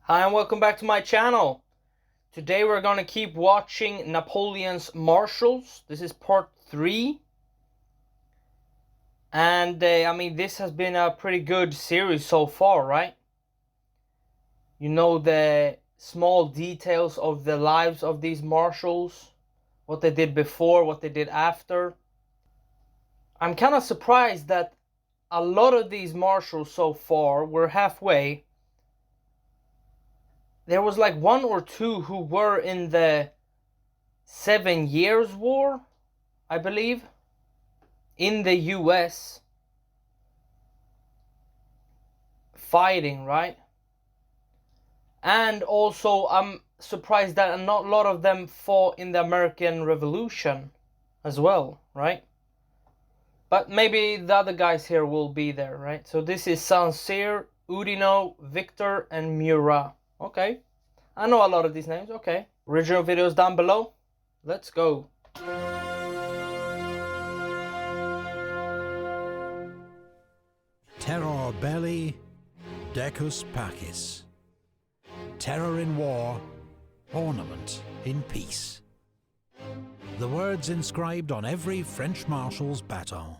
Hi and welcome back to my channel. Today we're going to keep watching Napoleon's Marshals. This is part 3. And I mean, this has been a pretty good series so far, right? You know the small details of the lives of these marshals, what they did before, what they did after. I'm kind of surprised that a lot of these marshals so far, we're halfway. There was like 1 or 2 who were in the 7 Years' War, I believe, in the US, fighting, right? And also, I'm surprised that not a lot of them fought in the American Revolution as well, right? But maybe the other guys here will be there, right? So this is Saint-Cyr, Oudinot, Victor, and Murat. Okay, I know a lot of these names. Okay, original videos down below. Let's go. Terror belli, decus pacis. Terror in war, ornament in peace. The words inscribed on every French marshal's baton.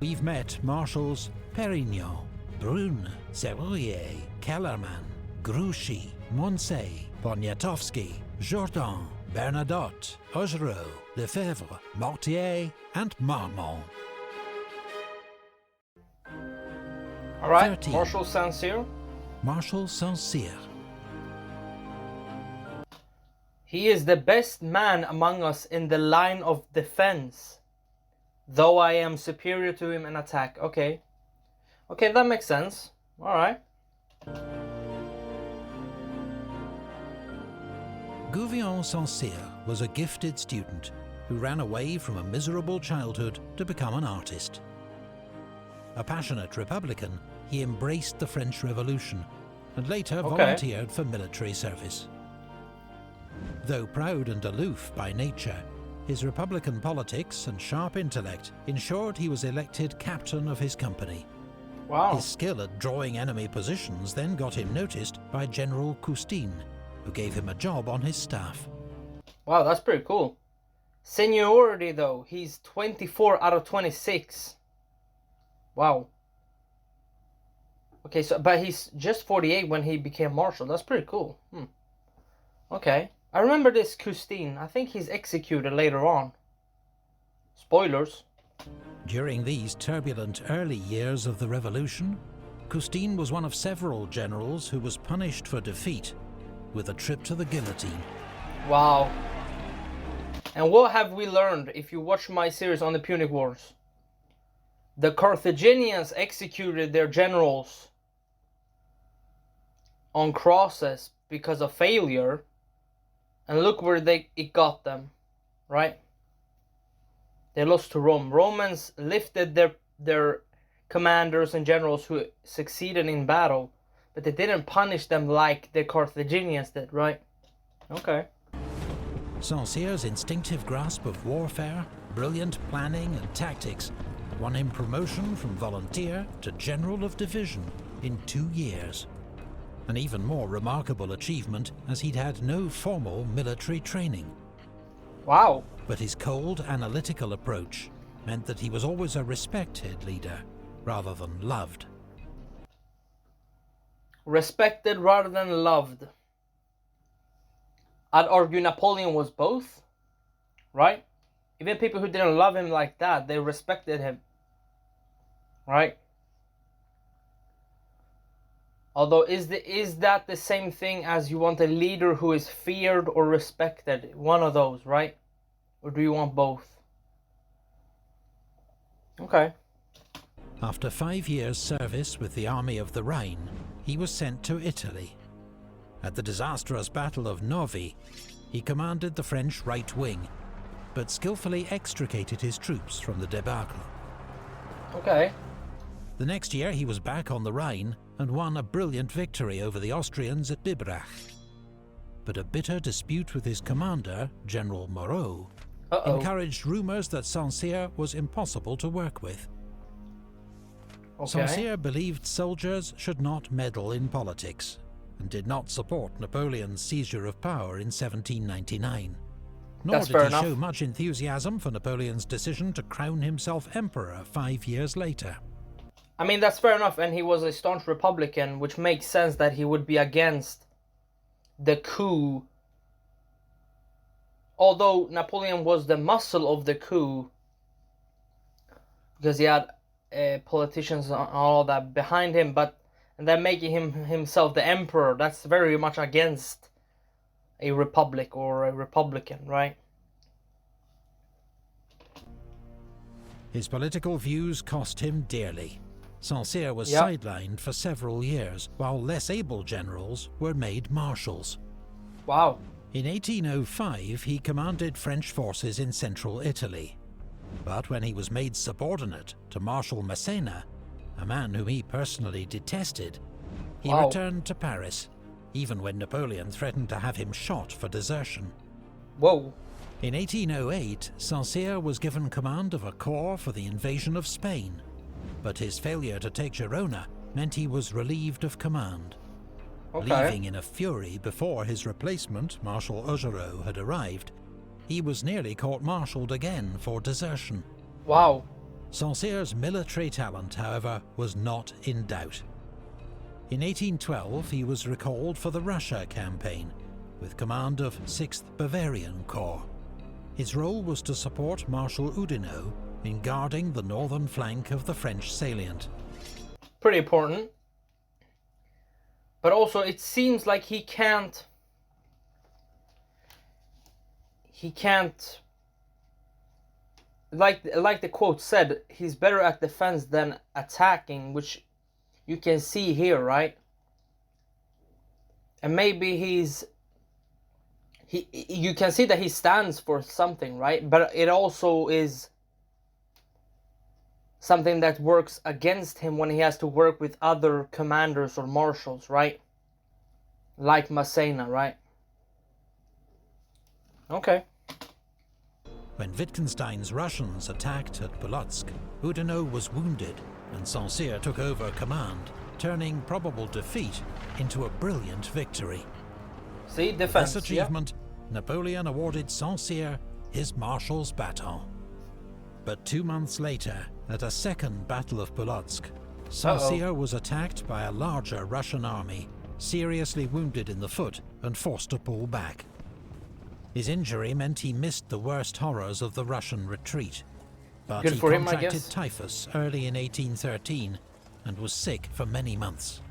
We've met Marshals Perignon, Brune, Serrurier, Kellerman, Grouchy, Moncey, Poniatowski, Jourdan, Bernadotte, Augereau, Lefebvre, Mortier, and Marmont. Alright, 13. Marshal Saint-Cyr. Marshal Saint-Cyr. He is the best man among us in the line of defense, though I am superior to him in attack. Okay. Okay, that makes sense. Alright. Gouvion Saint-Cyr was a gifted student who ran away from a miserable childhood to become an artist. A passionate Republican, he embraced the French Revolution and later volunteered for military service. Though proud and aloof by nature, his Republican politics and sharp intellect ensured he was elected captain of his company. Wow. His skill at drawing enemy positions then got him noticed by General Custine, who gave him a job on his staff. Wow, that's pretty cool. Seniority though, he's 24 out of 26. Wow. Okay, so but he's just 48 when he became marshal. That's pretty cool. Okay. I remember this Custine. I think he's executed later on. Spoilers. During these turbulent early years of the revolution, Custine was one of several generals who was punished for defeat with a trip to the guillotine. Wow. And what have we learned if you watch my series on the Punic Wars? The Carthaginians executed their generals on crosses because of failure, and look where it got them, right? They lost to Rome. Romans lifted their commanders and generals who succeeded in battle, but they didn't punish them like the Carthaginians did, right? Okay. Saint-Cyr's instinctive grasp of warfare, brilliant planning and tactics won him promotion from volunteer to general of division in 2 years. An even more remarkable achievement, as he'd had no formal military training. Wow. But his cold, analytical approach meant that he was always a respected leader, rather than loved. Respected rather than loved. I'd argue Napoleon was both, right? Even people who didn't love him like that, they respected him, right? Although, is that the same thing as you want a leader who is feared or respected? One of those, right? Or do you want both? Okay. After 5 years' service with the Army of the Rhine, he was sent to Italy. At the disastrous Battle of Novi, he commanded the French right wing, but skillfully extricated his troops from the debacle. Okay. The next year he was back on the Rhine and won a brilliant victory over the Austrians at Biberach. But a bitter dispute with his commander, General Moreau, encouraged rumours that Saint-Cyr was impossible to work with. Okay. Saint-Cyr believed soldiers should not meddle in politics and did not support Napoleon's seizure of power in 1799. Nor That's did fair he enough. show much enthusiasm for Napoleon's decision to crown himself emperor 5 years later. I mean, that's fair enough, and he was a staunch Republican, which makes sense that he would be against the coup. Although Napoleon was the muscle of the coup, because he had politicians and all that behind him, and then making himself the emperor, that's very much against a republic or a republican, right? His political views cost him dearly. Saint-Cyr was Yep. sidelined for several years, while less able generals were made marshals. Wow. In 1805, he commanded French forces in central Italy. But when he was made subordinate to Marshal Massena, a man whom he personally detested, he Wow. returned to Paris, even when Napoleon threatened to have him shot for desertion. Whoa. In 1808, Saint-Cyr was given command of a corps for the invasion of Spain, but his failure to take Girona meant he was relieved of command. Okay. Leaving in a fury before his replacement, Marshal Augereau, had arrived, he was nearly court-martialed again for desertion. Wow. Saint-Cyr's military talent, however, was not in doubt. In 1812, he was recalled for the Russia campaign, with command of 6th Bavarian Corps. His role was to support Marshal Oudinot in guarding the northern flank of the French salient. Pretty important. But also, it seems like he can't, like the quote said, he's better at defense than attacking, which you can see here, right? And maybe you can see that he stands for something, right? But it also is something that works against him when he has to work with other commanders or marshals, right? Like Massena, right? Okay. When Wittgenstein's Russians attacked at Polotsk, Oudinot was wounded and Saint-Cyr took over command, turning probable defeat into a brilliant victory. See, For defense. this achievement, Napoleon awarded Saint-Cyr his Marshal's baton. But 2 months later, at a second Battle of Polotsk, Saint-Cyr was attacked by a larger Russian army, seriously wounded in the foot and forced to pull back. His injury meant he missed the worst horrors of the Russian retreat. But Good he for him, I contracted guess. typhus early in 1813 and was sick for many months.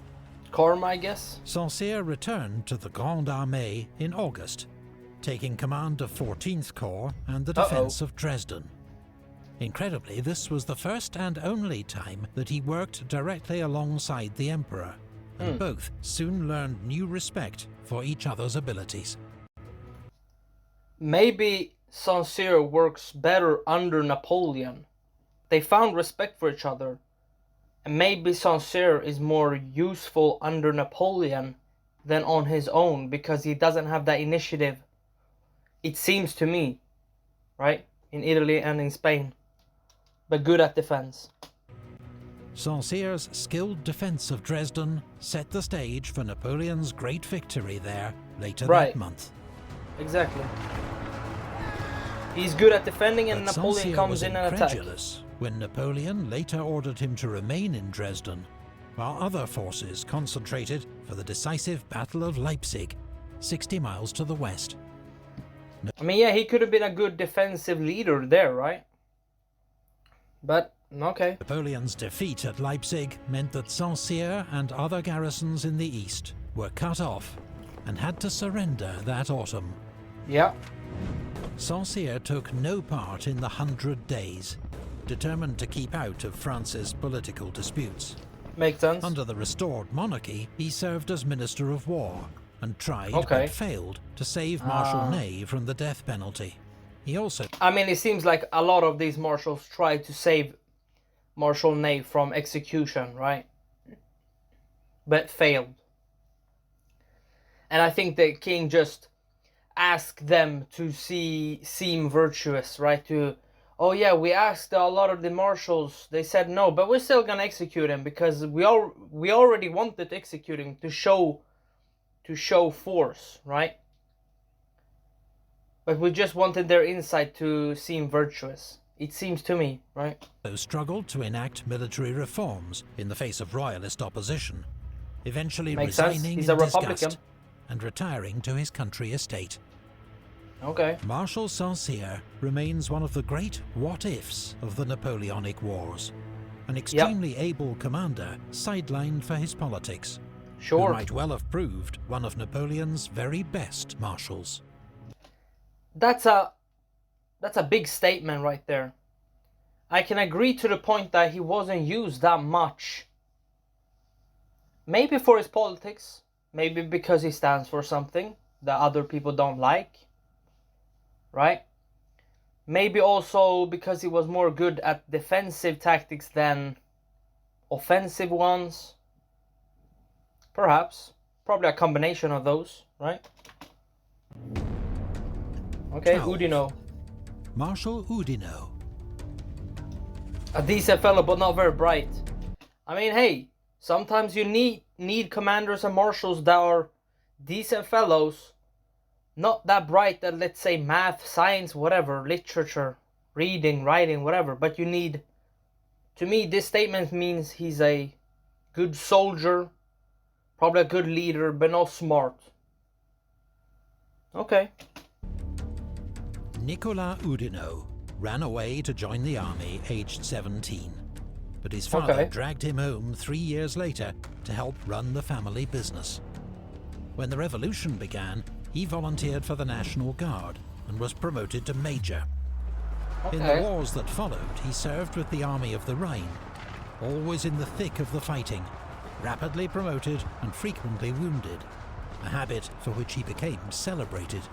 Karma, I guess. Saint-Cyr returned to the Grande Armée in August, taking command of 14th Corps and the defense of Dresden. Incredibly, this was the first and only time that he worked directly alongside the Emperor, and both soon learned new respect for each other's abilities. Maybe Saint-Cyr works better under Napoleon. They found respect for each other. And maybe Saint-Cyr is more useful under Napoleon than on his own because he doesn't have that initiative. It seems to me, right? In Italy and in Spain. But good at defense. Saint-Cyr's skilled defense of Dresden set the stage for Napoleon's great victory there later that month. Exactly. He's good at defending and But Napoleon Saint-Cyr comes was in and attacks. incredulous when Napoleon later ordered him to remain in Dresden, while other forces concentrated for the decisive Battle of Leipzig, 60 miles to the west. I mean, yeah, he could have been a good defensive leader there, right? But, okay. Napoleon's defeat at Leipzig meant that Saint-Cyr and other garrisons in the east were cut off and had to surrender that autumn. Yeah. Saint-Cyr took no part in the 100 Days, determined to keep out of France's political disputes. Makes sense. Under the restored monarchy, he served as Minister of War and tried, Okay. but failed, to save Marshal Ney from the death penalty. He also I mean, it seems like a lot of these marshals tried to save Marshal Ney from execution, right? But failed. And I think the king just asked them to seem virtuous, right? To oh yeah, we asked a lot of the marshals, they said no, but we're still gonna execute him because we already wanted to execute him to show force, right? But we just wanted their insight to seem virtuous. It seems to me, right? Struggled to enact military reforms in the face of royalist opposition, eventually Makes sense. resigning He's in a Republican. disgust and retiring to his country estate. Okay. Marshal Saint-Cyr remains one of the great what-ifs of the Napoleonic Wars, an extremely able commander sidelined for his politics, Sure. who might well have proved one of Napoleon's very best marshals. That's a big statement right there. I can agree to the point that he wasn't used that much. Maybe for his politics, maybe because he stands for something that other people don't like, right? Maybe also because he was more good at defensive tactics than offensive ones. Perhaps. Probably a combination of those, right? Okay, 12. Oudinot. Marshal Oudinot. A decent fellow, but not very bright. I mean, hey, sometimes you need commanders and marshals that are decent fellows, not that bright at, let's say, math, science, whatever, literature, reading, writing, whatever. But you need, to me, this statement means he's a good soldier, probably a good leader, but not smart. Okay. Nicolas Oudinot ran away to join the army aged 17, but his father dragged him home 3 years later to help run the family business. When the revolution began, he volunteered for the National Guard and was promoted to major. In the wars that followed, he served with the Army of the Rhine, always in the thick of the fighting, rapidly promoted and frequently wounded, a habit for which he became celebrated.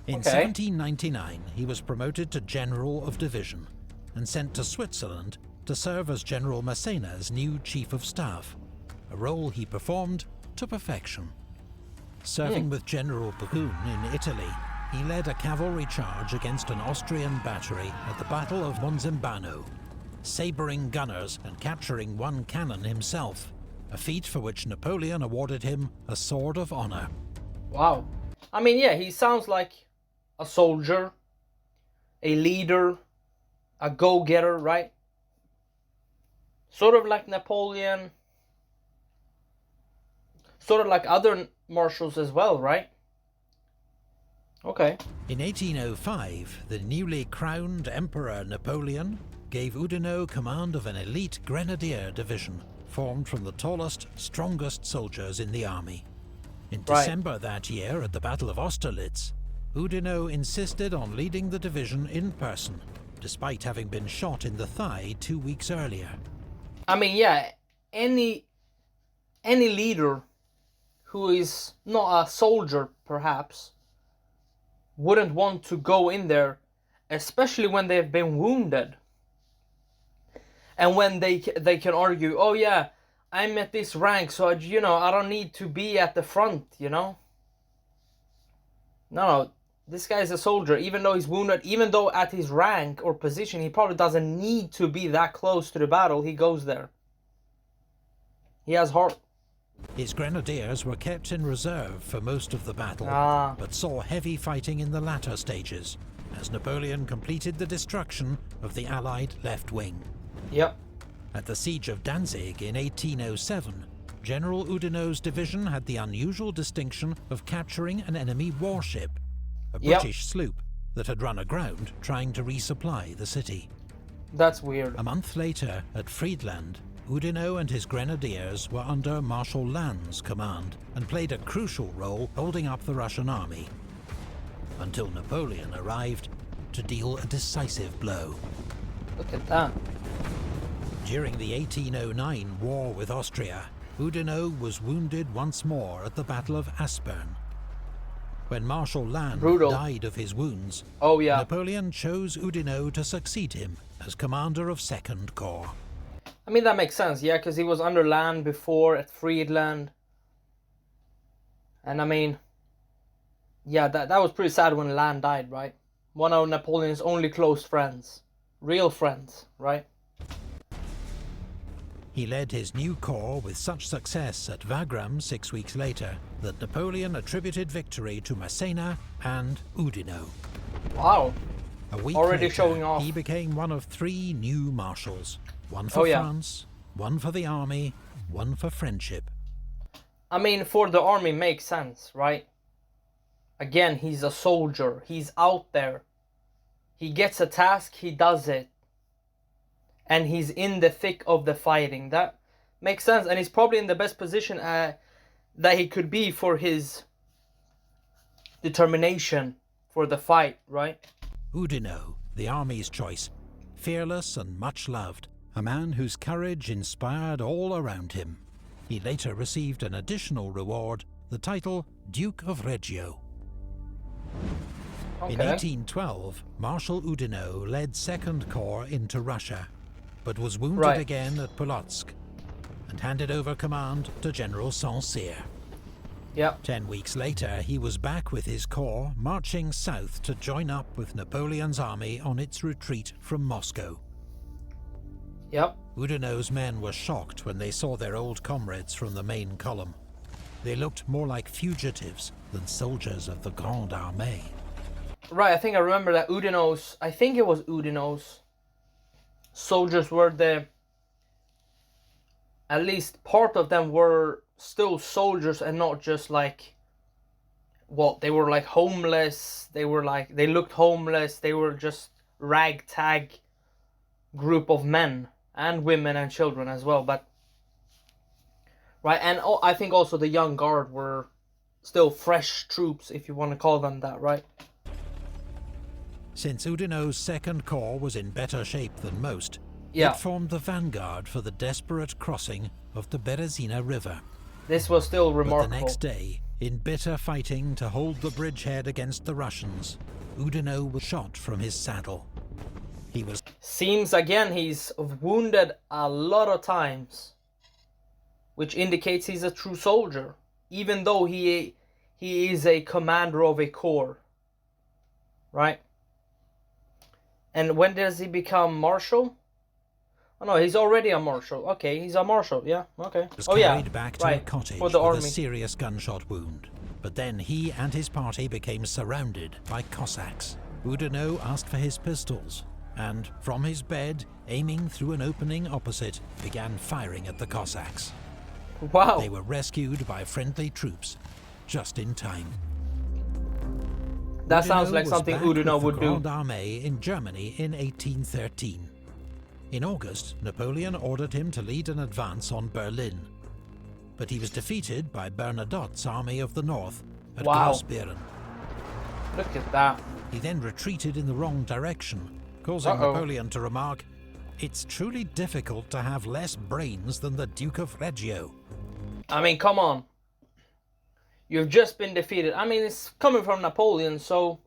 In 1799, he was promoted to General of Division and sent to Switzerland to serve as General Massena's new Chief of Staff, a role he performed to perfection. Serving with General Bagun in Italy, he led a cavalry charge against an Austrian battery at the Battle of Monzembano, sabering gunners and capturing one cannon himself, a feat for which Napoleon awarded him a Sword of Honor. Wow. I mean, yeah, he sounds like a soldier, a leader, a go-getter, right? Sort of like Napoleon, sort of like other marshals as well, right? Okay. In 1805, the newly crowned Emperor Napoleon gave Oudinot command of an elite grenadier division formed from the tallest, strongest soldiers in the army. In December that year, at the Battle of Austerlitz, Oudinot insisted on leading the division in person, despite having been shot in the thigh 2 weeks earlier. I mean, yeah, any leader who is not a soldier, perhaps, wouldn't want to go in there, especially when they've been wounded. And when they can argue, oh yeah, I'm at this rank, so, you know, I don't need to be at the front, you know? No, this guy's a soldier, even though he's wounded, even though at his rank or position, he probably doesn't need to be that close to the battle, he goes there. He has heart. His grenadiers were kept in reserve for most of the battle, but saw heavy fighting in the latter stages, as Napoleon completed the destruction of the Allied left wing. Yep. At the Siege of Danzig in 1807, General Oudinot's division had the unusual distinction of capturing an enemy warship, a British sloop that had run aground trying to resupply the city. That's weird. A month later, at Friedland, Oudinot and his grenadiers were under Marshal Lannes' command and played a crucial role holding up the Russian army, until Napoleon arrived to deal a decisive blow. Look at that. During the 1809 war with Austria, Oudinot was wounded once more at the Battle of Aspern. When Marshal Lannes died of his wounds, Napoleon chose Oudinot to succeed him as commander of 2nd Corps. I mean, that makes sense, yeah, because he was under Lannes before at Friedland. And I mean, yeah, that was pretty sad when Lannes died, right? One of Napoleon's only close friends. Real friends, right? He led his new corps with such success at Wagram 6 weeks later that Napoleon attributed victory to Massena and Oudinot. Wow. A week Already later, showing off. he became one of 3 new marshals. One for France, one for the army, one for friendship. I mean, for the army makes sense, right? Again, he's a soldier. He's out there. He gets a task, he does it. And he's in the thick of the fighting. That makes sense. And he's probably in the best position that he could be for his determination for the fight, right? Oudinot, the army's choice. Fearless and much loved. A man whose courage inspired all around him. He later received an additional reward, the title Duke of Reggio. Okay. In 1812, Marshal Oudinot led 2nd Corps into Russia, but was wounded again at Polotsk and handed over command to General Saint-Cyr. Yep. 10 weeks later, he was back with his corps, marching south to join up with Napoleon's army on its retreat from Moscow. Yep. Oudinot's men were shocked when they saw their old comrades from the main column. They looked more like fugitives than soldiers of the Grande Armée. Right, I think I remember that Oudinot's, I think it was Oudinot's soldiers were at least part of them were still soldiers and not just like, they were like homeless, they looked homeless, they were just ragtag group of men and women and children as well, but right, and I think also the young guard were still fresh troops, if you want to call them that, right? Since Oudinot's 2nd Corps was in better shape than most, it formed the vanguard for the desperate crossing of the Berezina River. This was still remarkable. But the next day, in bitter fighting to hold the bridgehead against the Russians, Oudinot was shot from his saddle. Seems again he's wounded a lot of times, which indicates he's a true soldier, even though he is a commander of a corps, right? And when does he become marshal? Oh no, he's already a marshal. Okay, he's a marshal. Yeah. Okay. Was oh yeah. carried back to a cottage for the with army. a serious gunshot wound. But then he and his party became surrounded by Cossacks. Oudinot asked for his pistols, and from his bed, aiming through an opening opposite, began firing at the Cossacks. Wow. They were rescued by friendly troops, just in time. That sounds like something Oudinot would do. The Grande Armée in Germany in 1813. In August, Napoleon ordered him to lead an advance on Berlin, but he was defeated by Bernadotte's army of the north at Grossbeeren. Look at that. He then retreated in the wrong direction, causing Napoleon to remark, "It's truly difficult to have less brains than the Duke of Reggio." I mean, come on. You've just been defeated. I mean, it's coming from Napoleon, so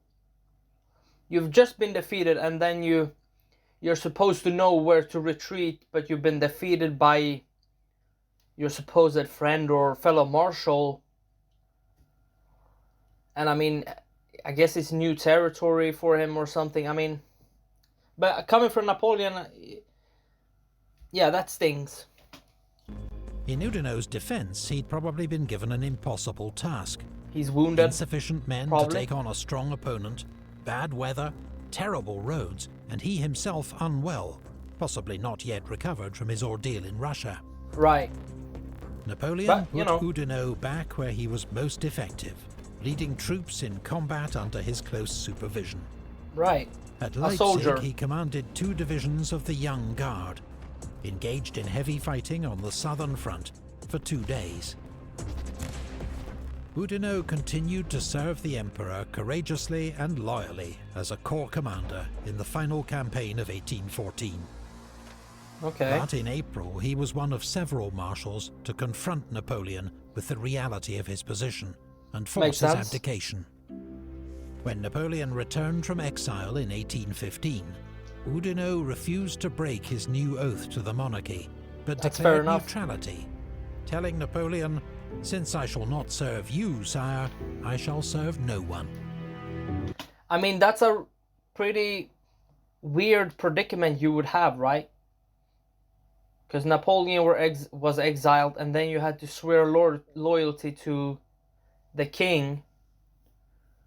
you've just been defeated, and then you're supposed to know where to retreat, but you've been defeated by your supposed friend or fellow marshal. And I mean, I guess it's new territory for him or something. I mean, but coming from Napoleon, yeah, that stings. In Oudinot's defense, he'd probably been given an impossible task. He's wounded. Insufficient men to take on a strong opponent, bad weather, terrible roads, and he himself unwell, possibly not yet recovered from his ordeal in Russia. Right. Napoleon put Oudinot back where he was most effective, leading troops in combat under his close supervision. Right. At Leipzig, he commanded 2 divisions of the Young Guard, engaged in heavy fighting on the southern front for 2 days. Oudinot continued to serve the Emperor courageously and loyally as a corps commander in the final campaign of 1814. Okay. But in April, he was one of several marshals to confront Napoleon with the reality of his position and force his abdication. When Napoleon returned from exile in 1815, Oudinot refused to break his new oath to the monarchy, but declared neutrality, telling Napoleon, "Since I shall not serve you, sire, I shall serve no one." I mean, that's a pretty weird predicament you would have, right? Because Napoleon was exiled, and then you had to swear loyalty to the king,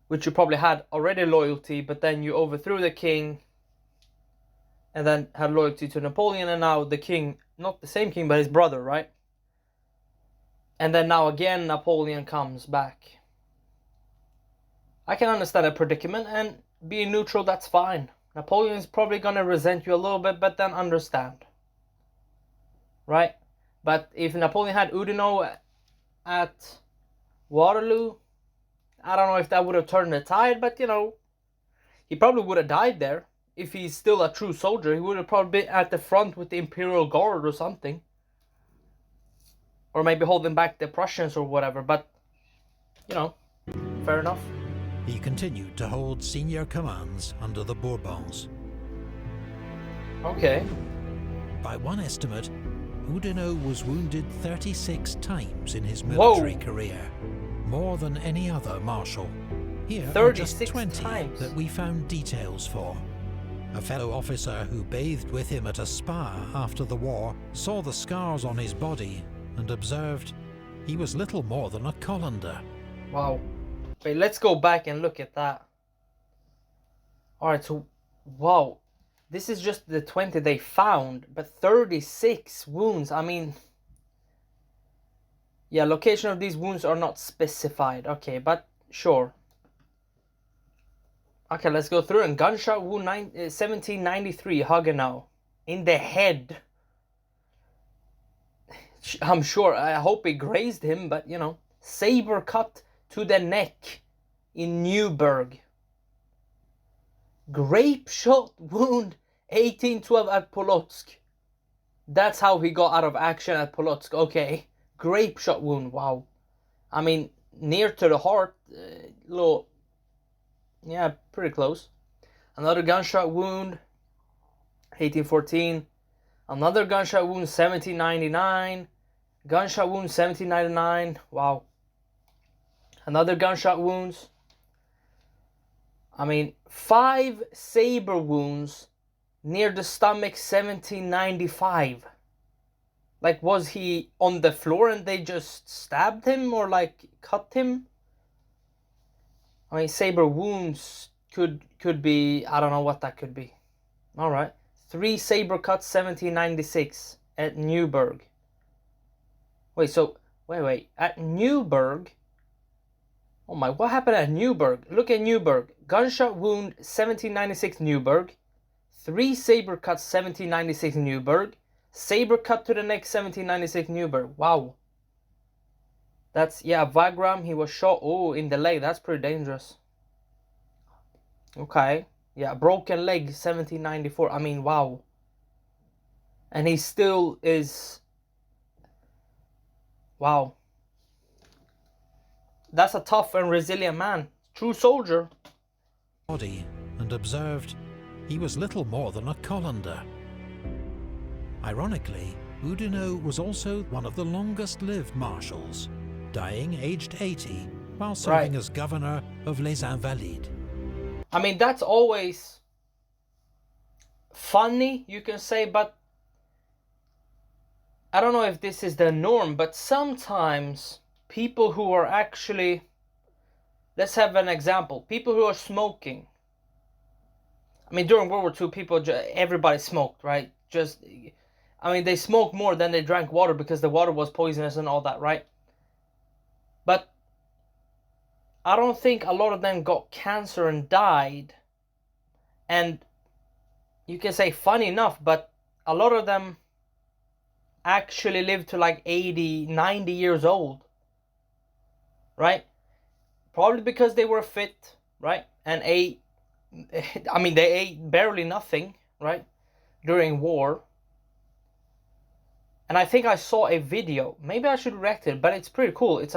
which you probably had already loyalty, but then you overthrew the king, and then had loyalty to Napoleon, and now the king, not the same king, but his brother, right? And then now again, Napoleon comes back. I can understand a predicament, and being neutral, that's fine. Napoleon is probably going to resent you a little bit, but then understand. Right? But if Napoleon had Oudinot at Waterloo, I don't know if that would have turned the tide, but, you know, he probably would have died there. If he's still a true soldier, he would have probably been at the front with the Imperial Guard or something. Or maybe holding back the Prussians or whatever, but, you know, fair enough. He continued to hold senior commands under the Bourbons. Okay. By one estimate, Oudinot was wounded 36 times in his military career, more than any other marshal. Here are just 20 times that we found details for. A fellow officer who bathed with him at a spa after the war saw the scars on his body and observed he was little more than a colander. Wow. Wait, let's go back and look at that. Alright, so, wow. This is just the 20 they found, but 36 wounds. I mean, yeah, location of these wounds are not specified. Okay, but sure. Okay, let's go through. And gunshot wound 1793, Hagenau. In the head. I'm sure, I hope it grazed him, but, you know. Saber cut to the neck in Newburgh. Grape shot wound 1812 at Polotsk. That's how he got out of action at Polotsk. Okay. Grape shot wound, wow. I mean, near to the heart. Little, yeah, pretty close. Another gunshot wound 1814. Another gunshot wound 1799. Gunshot wound 1799. Wow. Another gunshot wounds. I mean, 5 saber wounds near the stomach 1795. Like, was he on the floor and they just stabbed him or like cut him? I mean, saber wounds could be, I don't know what that could be. All right. 3 saber cuts 1796 at Newburgh. Wait, so wait. At Newburgh. Oh my, what happened at Newburgh? Look at Newburgh. Gunshot wound 1796 Newburgh. 3 saber cuts 1796 Newburgh. Saber cut to the neck 1796 Newburgh. Wow. That's, yeah, Wagram, he was shot, in the leg. That's pretty dangerous. Okay. Yeah, broken leg 1794. I mean, wow. And he still is... Wow. That's a tough and resilient man. True soldier. Body and observed he was little more than a colander. Ironically, Oudinot was also one of the longest-lived marshals, dying aged 80 while serving as governor of Les Invalides. I mean, that's always funny, you can say, but I don't know if this is the norm, but sometimes people who are actually, let's have an example, people who are smoking. I mean, during World War II, everybody smoked, right? I mean, they smoked more than they drank water because the water was poisonous and all that, right? But I don't think a lot of them got cancer and died. And you can say funny enough, but a lot of them actually lived to like 80, 90 years old. Right? Probably because they were fit, right? And they ate barely nothing, right? During war. And I think I saw a video. Maybe I should react to it, but it's pretty cool. It's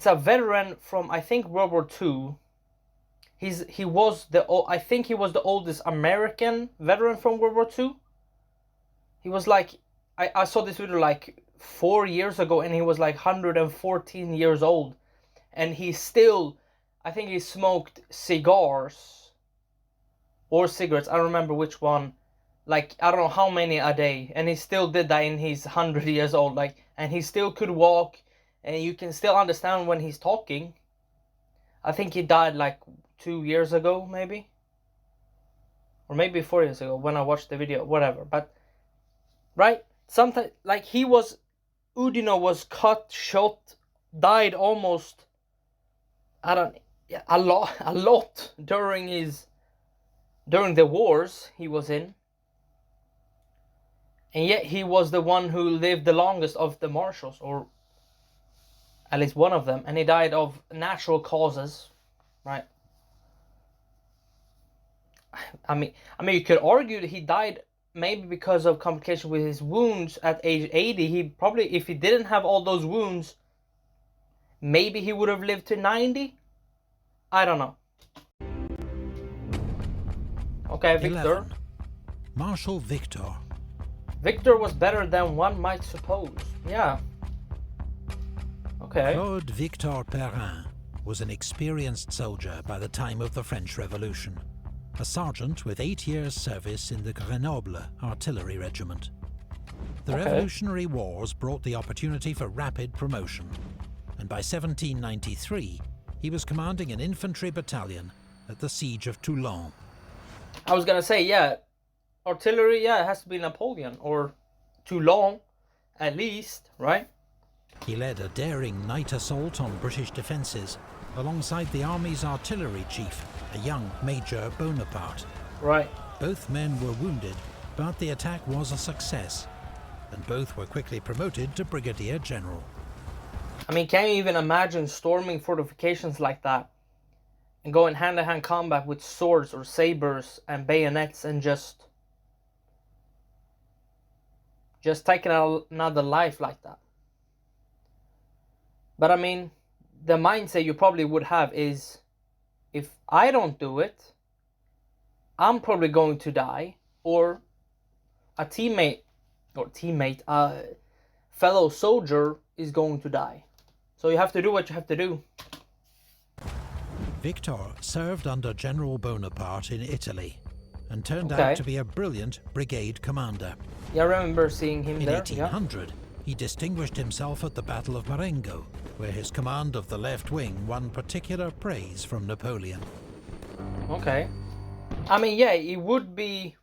a veteran from, I think, World War II. I think he was the oldest American veteran from World War II. He was like, I saw this video like 4 years ago, and he was like 114 years old. And he still, I think he smoked cigars or cigarettes. I don't remember which one. Like, I don't know how many a day, and he still did that in his 100 years old. Like, and he still could walk, and you can still understand when he's talking. I think he died like 2 years ago, maybe, or maybe 4 years ago when I watched the video, whatever. But right, sometimes like he was, Udino was cut, shot, died almost. I don't, a lot during the wars he was in. And yet he was the one who lived the longest of the Marshals, or at least one of them, and he died of natural causes, right? I mean, you could argue that he died maybe because of complication with his wounds at age 80. He probably, if he didn't have all those wounds, maybe he would have lived to 90. I don't know. Okay, Victor. 11. Marshal Victor. Victor was better than one might suppose. Yeah. Okay. Claude Victor Perrin was an experienced soldier by the time of the French Revolution, a sergeant with 8 years' service in the Grenoble artillery regiment. The Revolutionary Wars brought the opportunity for rapid promotion, and by 1793 he was commanding an infantry battalion at the siege of Toulon. I was gonna say, yeah, artillery, yeah, it has to be Napoleon, or Toulon, at least, right? He led a daring night assault on British defences, alongside the army's artillery chief, a young Major Bonaparte. Right. Both men were wounded, but the attack was a success, and both were quickly promoted to Brigadier General. I mean, can you even imagine storming fortifications like that and going hand-to-hand combat with swords or sabers and bayonets and just taking another life like that? But I mean, the mindset you probably would have is, if I don't do it, I'm probably going to die, or a fellow soldier is going to die. So you have to do what you have to do. Victor served under General Bonaparte in Italy, and turned out to be a brilliant brigade commander. Yeah, I remember seeing him there. In 1800, he distinguished himself at the Battle of Marengo, where his command of the left wing won particular praise from Napoleon. Okay. I mean, yeah, it would be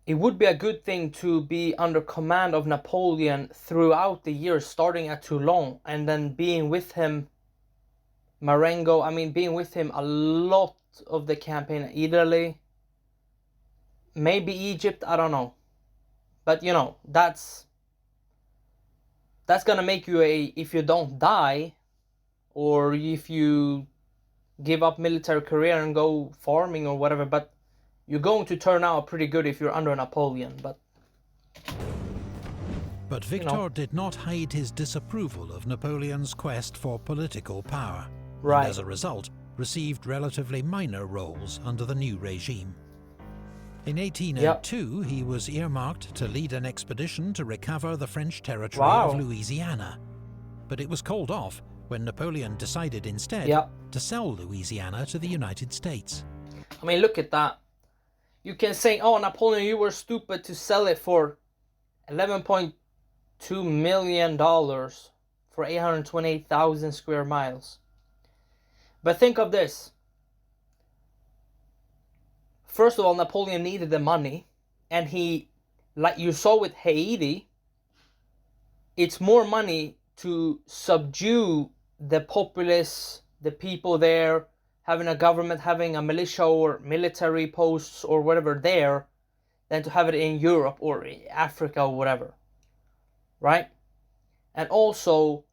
a good thing to be under command of Napoleon throughout the years, starting at Toulon, and then being with him, Marengo, I mean, being with him a lot of the campaign in Italy, maybe Egypt, I don't know. But, you know, that's gonna make you if you don't die, or if you give up military career and go farming or whatever, but you're going to turn out pretty good if you're under Napoleon. But Victor did not hide his disapproval of Napoleon's quest for political power, right, and as a result received relatively minor roles under the new regime. In 1802, he was earmarked to lead an expedition to recover the French territory of Louisiana. But it was called off when Napoleon decided instead to sell Louisiana to the United States. I mean, look at that. You can say, oh, Napoleon, you were stupid to sell it for $11.2 million for 828,000 square miles. But think of this. First of all, Napoleon needed the money, and he, like you saw with Haiti, it's more money to subdue the populace, the people there, having a government, having a militia or military posts or whatever there, than to have it in Europe or Africa or whatever, right? And also,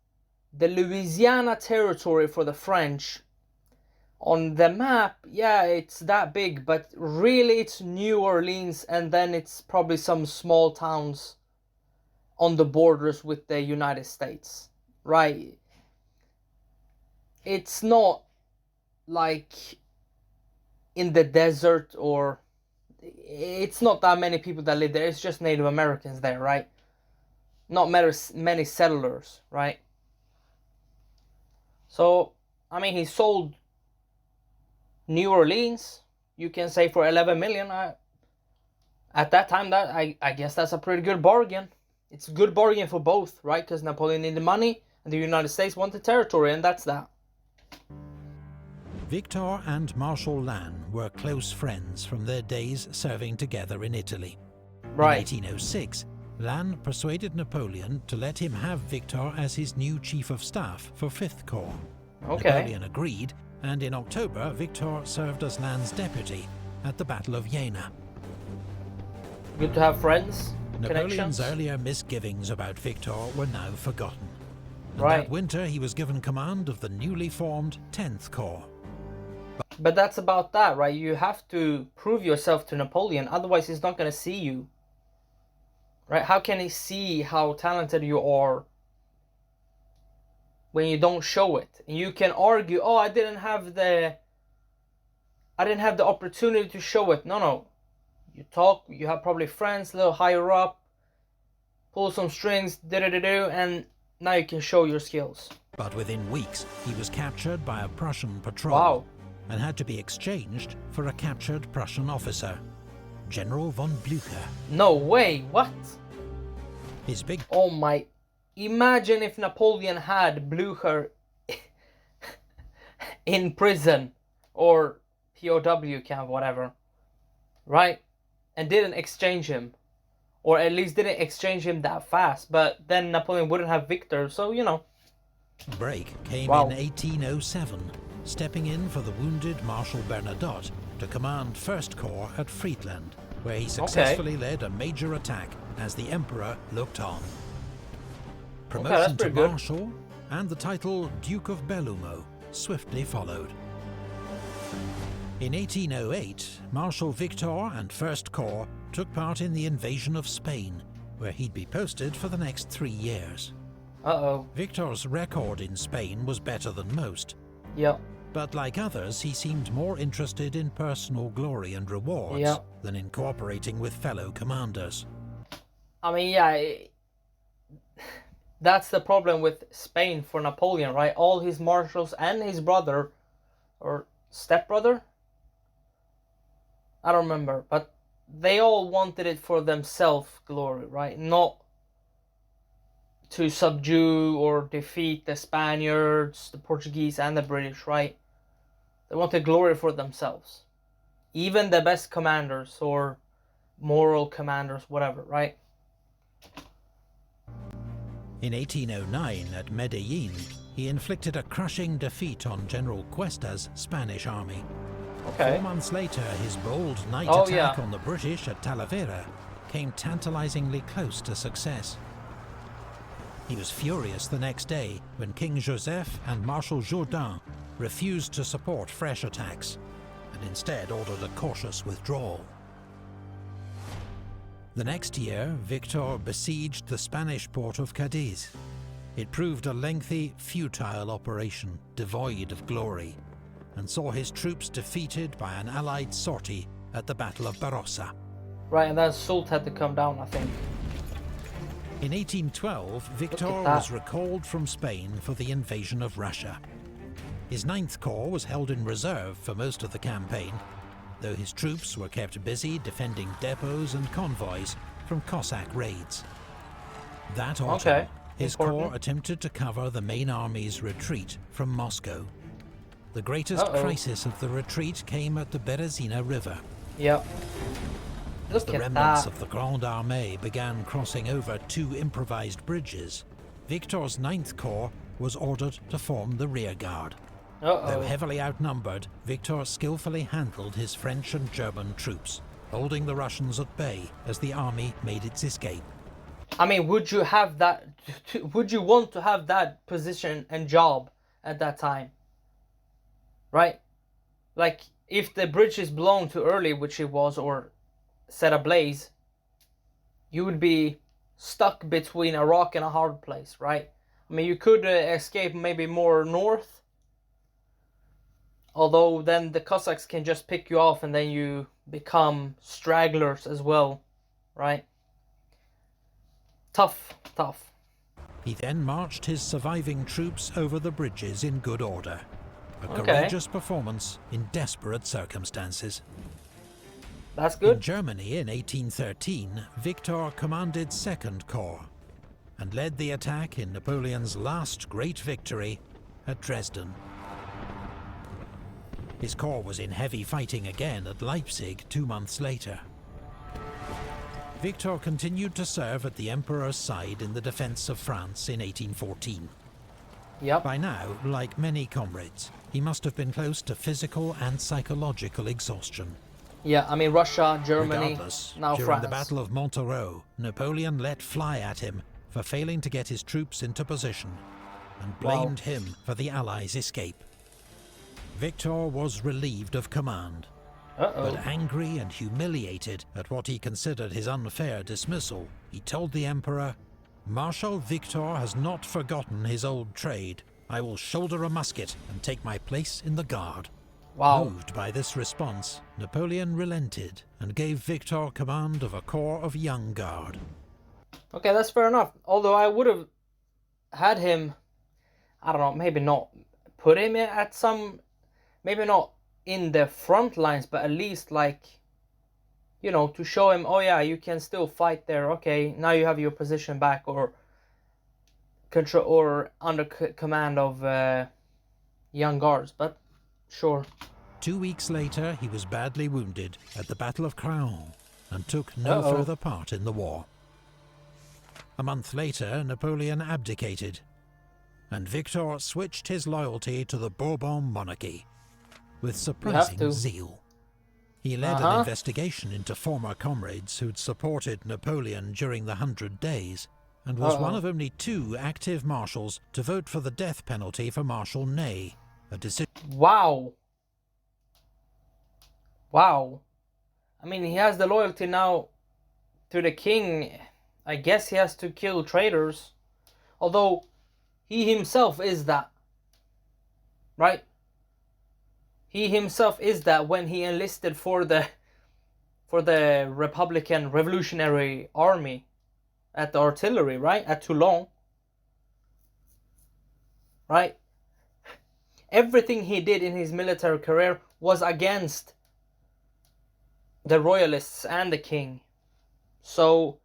the Louisiana territory for the French, on the map, yeah, it's that big, but really it's New Orleans, and then it's probably some small towns on the borders with the United States, right? It's not like in the desert, or it's not that many people that live there. It's just Native Americans there, right? Not many settlers, right? So, I mean, he sold New Orleans, you can say for 11 million. At that time, that I guess that's a pretty good bargain. It's a good bargain for both, right? Because Napoleon needed money and the United States wanted territory, and that's that. Victor and Marshal Lannes were close friends from their days serving together in Italy. Right. In 1806, Lannes persuaded Napoleon to let him have Victor as his new chief of staff for 5th Corps. Okay. Napoleon agreed, and in October, Victor served as Lannes' deputy at the Battle of Jena. Good to have friends. Napoleon's earlier misgivings about Victor were now forgotten. And Right. that winter, he was given command of the newly formed 10th Corps. But that's about that, right? You have to prove yourself to Napoleon, otherwise he's not going to see you. Right? How can he see how talented you are when you don't show it? And you can argue, oh, I didn't have the opportunity to show it. No. You talk, you have probably friends a little higher up, pull some strings, and now you can show your skills. But within weeks, he was captured by a Prussian patrol. Wow. And had to be exchanged for a captured Prussian officer, General von Blücher. No way, what? His big... Oh my... Imagine if Napoleon had Blücher in prison, or POW camp, whatever, right? And didn't exchange him. Or at least didn't exchange him that fast, but then Napoleon wouldn't have Victor, so you know. Break came Wow. in 1807, stepping in for the wounded Marshal Bernadotte to command 1st Corps at Friedland, where he successfully led a major attack as the Emperor looked on. Promotion to Marshal and the title Duke of Bellumo swiftly followed. In 1808, Marshal Victor and 1st Corps took part in the invasion of Spain, where he'd be posted for the next 3 years. Uh-oh. Victor's record in Spain was better than most. Yep. But like others, he seemed more interested in personal glory and rewards than in cooperating with fellow commanders. I mean, yeah, that's the problem with Spain for Napoleon, right? All his marshals and his brother, or stepbrother? I don't remember, but they all wanted it for themselves glory, right? Not to subdue or defeat the Spaniards, the Portuguese, and the British, right? They wanted glory for themselves. Even the best commanders or moral commanders, whatever, right? In 1809, at Medellin, he inflicted a crushing defeat on General Cuesta's Spanish army. Okay. 4 months later, his bold night attack on the British at Talavera came tantalizingly close to success. He was furious the next day when King Joseph and Marshal Jourdan refused to support fresh attacks and instead ordered a cautious withdrawal. The next year, Victor besieged the Spanish port of Cadiz. It proved a lengthy, futile operation, devoid of glory, and saw his troops defeated by an Allied sortie at the Battle of Barossa. Right, and then Soult had to come down, I think. In 1812, Victor was recalled from Spain for the invasion of Russia. His 9th Corps was held in reserve for most of the campaign, though his troops were kept busy defending depots and convoys from Cossack raids. That autumn, his corps attempted to cover the main army's retreat from Moscow. The greatest crisis of the retreat came at the Berezina River. Yep. As the remnants of the Grande Armée began crossing over 2 improvised bridges, Victor's 9th Corps was ordered to form the rearguard. Though heavily outnumbered, Victor skillfully handled his French and German troops, holding the Russians at bay as the army made its escape. I mean, would you have that? Would you want to have that position and job at that time? Right? Like, if the bridge is blown too early, which it was, or set ablaze, you would be stuck between a rock and a hard place, right? I mean, you could escape maybe more north, although then the Cossacks can just pick you off and then you become stragglers as well, right? Tough. He then marched his surviving troops over the bridges in good order. a Okay. courageous performance in desperate circumstances. That's In good. Germany in 1813, Victor commanded 2nd Corps and led the attack in Napoleon's last great victory at Dresden. His corps was in heavy fighting again at Leipzig 2 months later. Victor continued to serve at the Emperor's side in the defence of France in 1814. Yep. By now, like many comrades, he must have been close to physical and psychological exhaustion. Yeah, I mean Russia, Germany, Regardless, now during France. the Battle of Montereau, Napoleon let fly at him for failing to get his troops into position, and blamed him for the Allies' escape. Victor was relieved of command, but angry and humiliated at what he considered his unfair dismissal, he told the Emperor, "Marshal Victor has not forgotten his old trade. I will shoulder a musket and take my place in the Guard." Wow. Moved by this response, Napoleon relented and gave Victor command of a corps of young guard. Okay, that's fair enough. Although I would have had him, I don't know, maybe not put him at some, maybe not in the front lines, but at least like, you know, to show him, oh yeah, you can still fight there. Okay, now you have your position back, or control or under command of young guards. But sure. 2 weeks later, he was badly wounded at the Battle of Craon and took no further part in the war. A month later, Napoleon abdicated, and Victor switched his loyalty to the Bourbon monarchy with surprising zeal. He led an investigation into former comrades who'd supported Napoleon during the 100 Days, and was one of only 2 active marshals to vote for the death penalty for Marshal Ney, a decision. Wow. Wow. I mean, he has the loyalty now to the king. I guess he has to kill traitors. Although, he himself is that. Right? He himself is that when he enlisted for the Republican Revolutionary Army at the artillery, right? At Toulon. Right? Everything he did in his military career was against the royalists and the king. So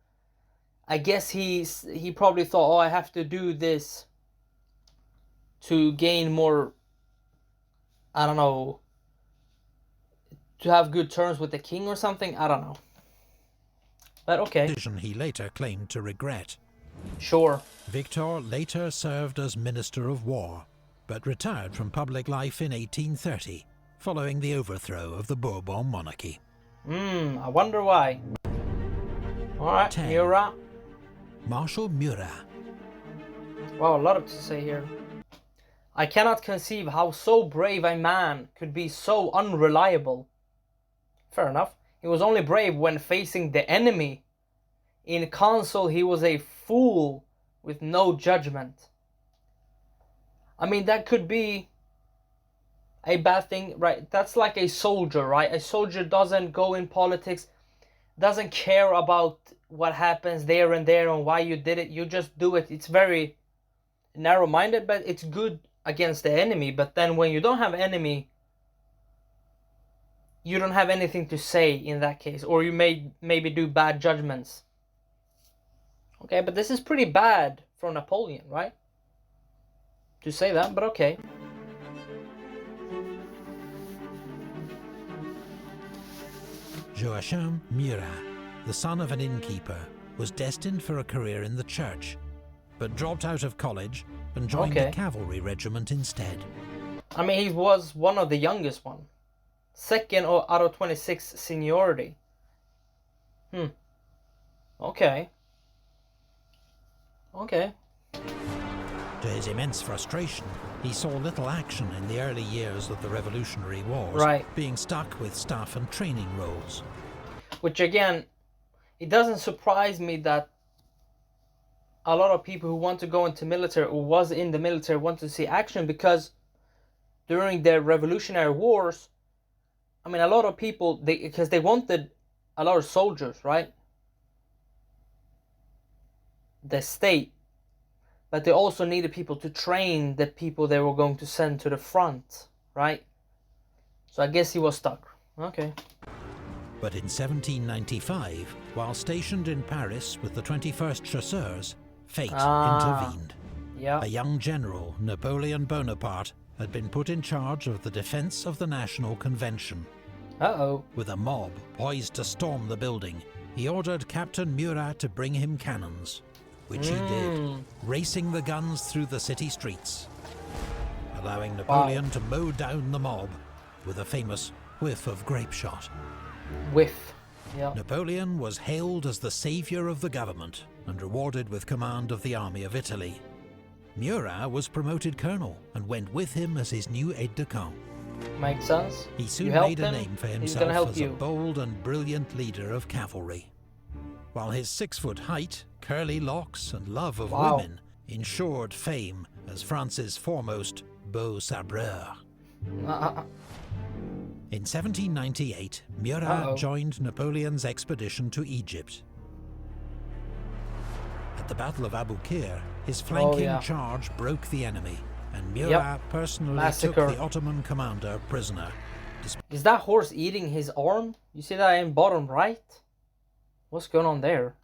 I guess he probably thought, oh, I have to do this to gain more, I don't know, to have good terms with the king or something. I don't know. But okay. Decision he later claimed to regret. Sure. Victor later served as Minister of War, but retired from public life in 1830, following the overthrow of the Bourbon monarchy. I wonder why. Alright, Murat. Marshal Murat. Wow, a lot to say here. I cannot conceive how so brave a man could be so unreliable. Fair enough. He was only brave when facing the enemy. In council, he was a fool with no judgment. I mean, that could be a bad thing, right? That's like a soldier, right? A soldier doesn't go in politics, doesn't care about what happens there and there and why you did it. You just do it. It's very narrow-minded, but it's good against the enemy. But then when you don't have enemy, you don't have anything to say in that case, or you may maybe do bad judgments. Okay, but this is pretty bad for Napoleon, right? To say that, but okay. Joachim Murat, the son of an innkeeper, was destined for a career in the church, but dropped out of college and joined the cavalry regiment instead. I mean, he was one of the youngest one. Second out of 26 seniority. Okay. Okay. To his immense frustration, he saw little action in the early years of the Revolutionary Wars, being stuck with staff and training roles. Which again, it doesn't surprise me that a lot of people who want to go into military or was in the military want to see action, because during the Revolutionary Wars, I mean, a lot of people, because they wanted a lot of soldiers, right? The state. But they also needed people to train the people they were going to send to the front. right? So I guess he was stuck. Okay. But in 1795, while stationed in Paris with the 21st Chasseurs, fate intervened. Yeah. A young general, Napoleon Bonaparte, had been put in charge of the defense of the National Convention. Uh-oh. With a mob poised to storm the building, he ordered Captain Murat to bring him cannons, which he did, racing the guns through the city streets, allowing Napoleon to mow down the mob with a famous whiff of grape shot. Whiff. Yeah. Napoleon was hailed as the saviour of the government and rewarded with command of the army of Italy. Murat was promoted colonel and went with him as his new aide-de-camp. Makes sense. He soon made a name for himself as a bold and brilliant leader of cavalry. While his 6-foot height, curly locks and love of women ensured fame as France's foremost beau sabreur. In 1798, Murat joined Napoleon's expedition to Egypt. At the Battle of Abu Qir, his flanking charge broke the enemy, and Murat personally took the Ottoman commander prisoner. Is that horse eating his arm? You see that in bottom right? What's going on there?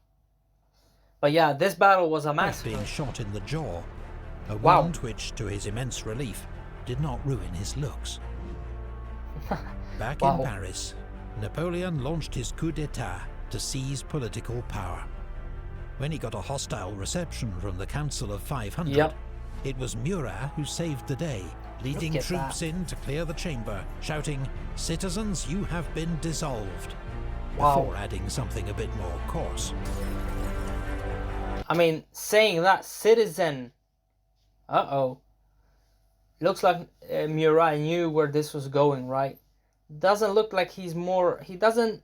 But yeah, this battle was a massacre. Being shot in the jaw, a wound which, to his immense relief, did not ruin his looks. Back in Paris, Napoleon launched his coup d'etat to seize political power. When he got a hostile reception from the Council of 500, it was Murat who saved the day, leading troops in to clear the chamber, shouting, "Citizens, you have been dissolved," before adding something a bit more coarse. I mean, saying that, citizen. Looks like Murat knew where this was going, right? Doesn't look like he's more... He doesn't...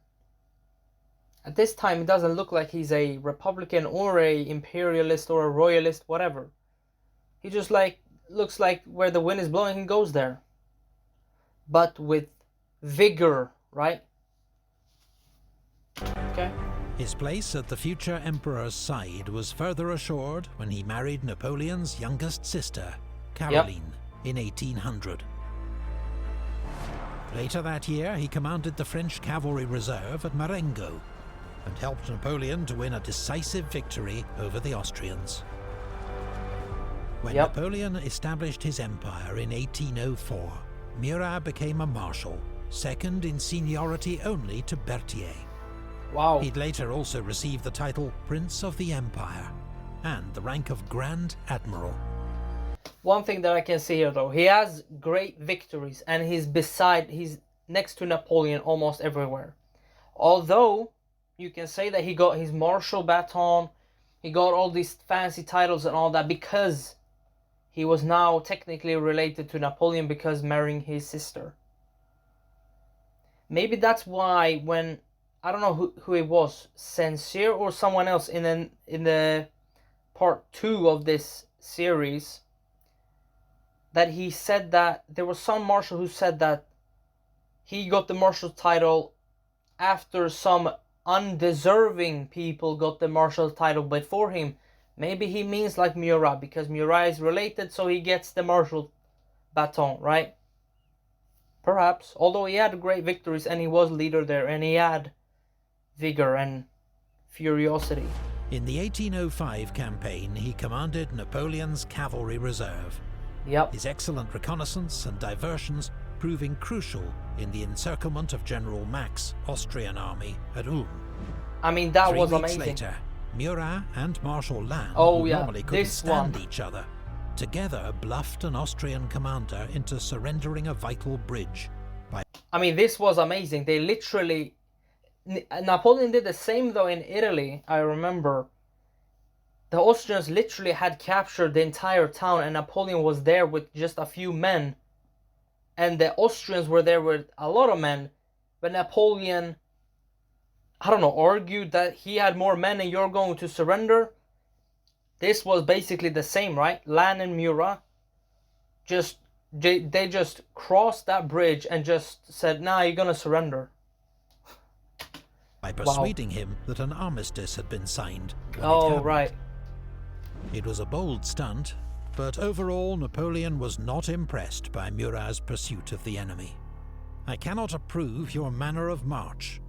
At this time, it doesn't look like he's a Republican or a imperialist or a royalist, whatever. He just looks like where the wind is blowing, he goes there. But with vigor, right? Okay. His place at the future emperor's side was further assured when he married Napoleon's youngest sister, Caroline, in 1800. Later that year, he commanded the French cavalry reserve at Marengo and helped Napoleon to win a decisive victory over the Austrians. When Napoleon established his empire in 1804, Murat became a marshal, second in seniority only to Berthier. He'd later also received the title Prince of the Empire and the rank of Grand Admiral. One thing that I can see here though, he has great victories and he's next to Napoleon almost everywhere. Although you can say that he got his marshal baton, he got all these fancy titles and all that because he was now technically related to Napoleon because marrying his sister. Maybe that's why when, I don't know who it was, Sincere or someone else in the part 2 of this series, that he said that there was some marshal who said that he got the marshal title after some undeserving people got the marshal title before him. Maybe he means like Murat, because Murat is related, so he gets the marshal baton, right? Perhaps. Although he had great victories and he was leader there and he had vigor and furiosity. In the 1805 campaign, he commanded Napoleon's cavalry reserve. His excellent reconnaissance and diversions proving crucial in the encirclement of General Mack's Austrian army at Ulm. I mean, that was amazing. 3 weeks later, Murat and Marshal Lannes, who normally couldn't stand each other, together bluffed an Austrian commander into surrendering a vital bridge. I mean, this was amazing. They literally... Napoleon did the same though in Italy, I remember. The Austrians literally had captured the entire town and Napoleon was there with just a few men. And the Austrians were there with a lot of men. But Napoleon, I don't know, argued that he had more men and you're going to surrender. This was basically the same, right? Lannes and Murat they just crossed that bridge and just said, nah, you're gonna surrender. By persuading him that an armistice had been signed. Oh, right. It was a bold stunt, But overall, Napoleon was not impressed by Murat's pursuit of the enemy. "I cannot approve your manner of march.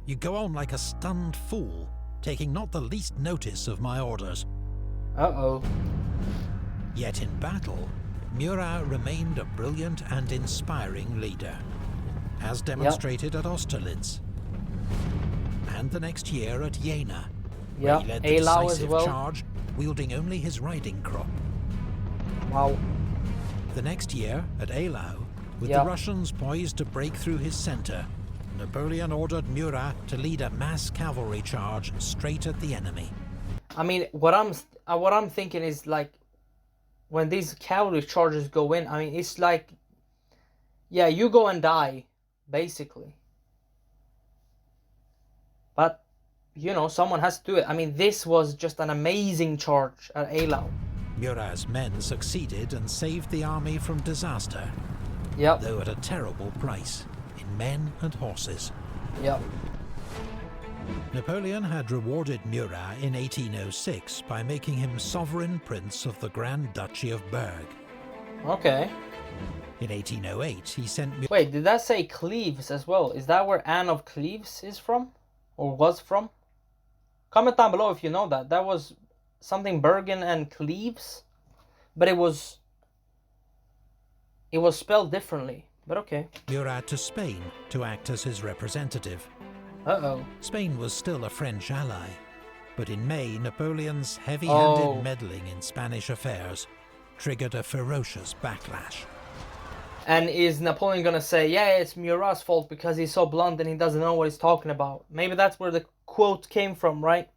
You go on like a stunned fool, taking not the least notice of my orders." Uh-oh. Yet in battle, Murat remained a brilliant and inspiring leader, as demonstrated at Austerlitz, and the next year at Jena, where he led the Eylau as decisive well. charge, wielding only his riding crop. Wow. The next year, at Eylau, with the Russians poised to break through his centre, Napoleon ordered Murat to lead a mass cavalry charge straight at the enemy. I mean, what I'm thinking is, like, when these cavalry charges go in, I mean, it's like, yeah, you go and die, basically. But, you know, someone has to do it. I mean, this was just an amazing charge at Eylau. Murat's men succeeded and saved the army from disaster, though at a terrible price in men and horses. Napoleon had rewarded Murat in 1806 by making him sovereign prince of the Grand Duchy of Berg. Okay. In 1808, he sent... Wait, did that say Cleves as well? Is that where Anne of Cleves is from? Or was from? Comment down below if you know that. That was something Bergen and Cleves, but it was spelled differently, but okay. Murat to Spain to act as his representative. Uh-oh. Spain was still a French ally, but in May, Napoleon's heavy-handed meddling in Spanish affairs triggered a ferocious backlash. And is Napoleon gonna say, yeah, it's Murat's fault because he's so blunt and he doesn't know what he's talking about? Maybe that's where the quote came from, right?